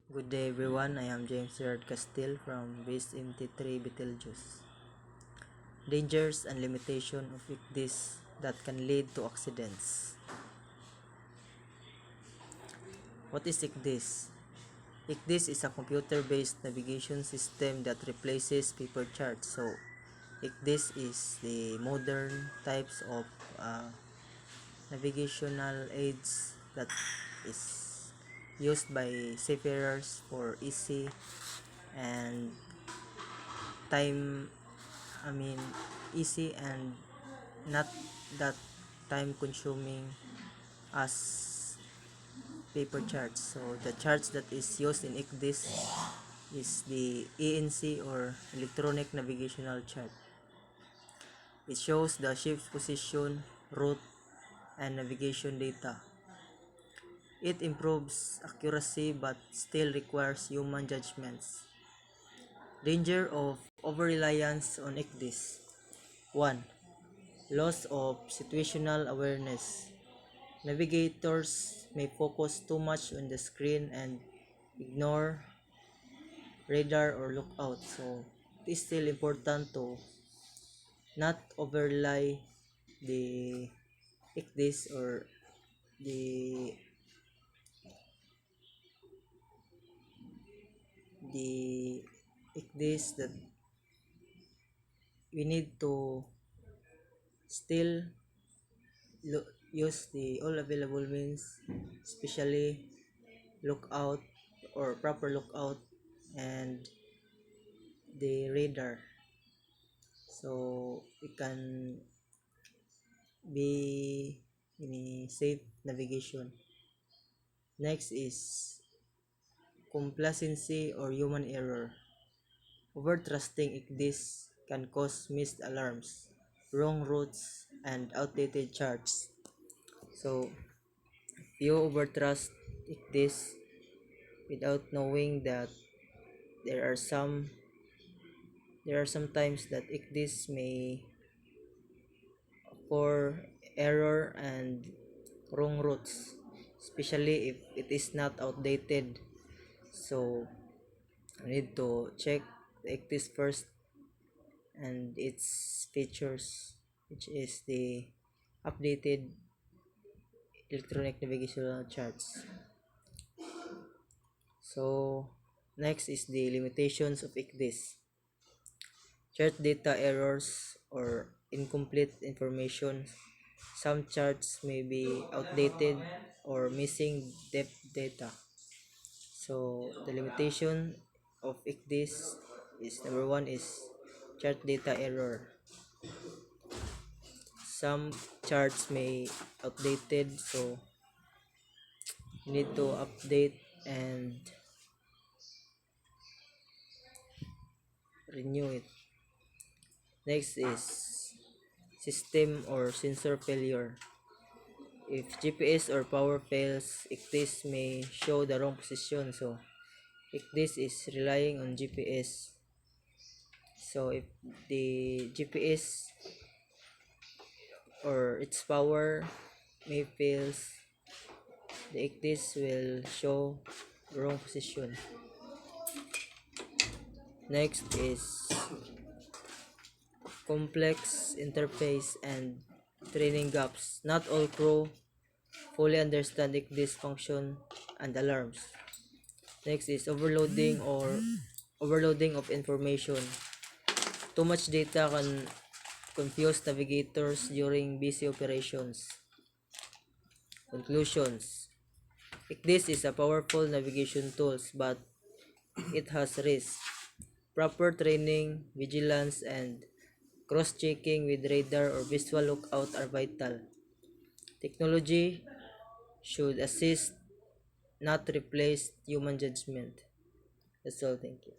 Good day everyone, I am James Gerard Castil from Base MT3 Betelgeuse. Dangers and limitation of ICDIS that can lead to accidents. What is ICDIS? ICDIS is a computer-based navigation system that replaces paper charts. So ICDIS is the modern types of navigational aids that is used by seafarers for easy and time I mean easy and not that time consuming as paper charts. So the charts that is used in ICDIS is the ENC or electronic navigational chart. It shows the ship's position, route, and navigation data. It improves accuracy but still requires human judgments. Danger of over-reliance on ICDIS. 1. Loss of situational awareness. Navigators may focus too much on the screen and ignore radar or lookout. So it is still important to not overrely the ICDIS or the the ICDIS that we need to still use the all available means, especially lookout or proper lookout and the radar, so it can be in a safe navigation. Next is complacency or human error. Over trusting ICDIS can cause missed alarms, wrong routes, and outdated charts. So if you overtrust ICDIS without knowing that there are some times that ICDIS may occur error and wrong routes, especially if it is not outdated. So I need to check the ICDIS first and its features, which is the updated electronic navigational charts. So next is the limitations of ICDIS. Chart data errors or incomplete information. Some charts may be outdated or missing depth data. So the limitation of ICDIS is number one is chart data error. Some charts may outdated, so you need to update and renew it. Next is system or sensor failure. If GPS or power fails, ICDIS may show the wrong position. So ICDIS is relying on GPS. So if the GPS or its power may fails, the ICDIS will show the wrong position. Next is complex interface and training gaps. Not all crew fully understand ICDIS function and alarms. Next is overloading of information. Too much data can confuse navigators during busy operations. Conclusions. ICDIS is a powerful navigation tool, but it has risks. Proper training, vigilance, and cross-checking with radar or visual lookout are vital. Technology should assist, not replace human judgment. That's all. Thank you.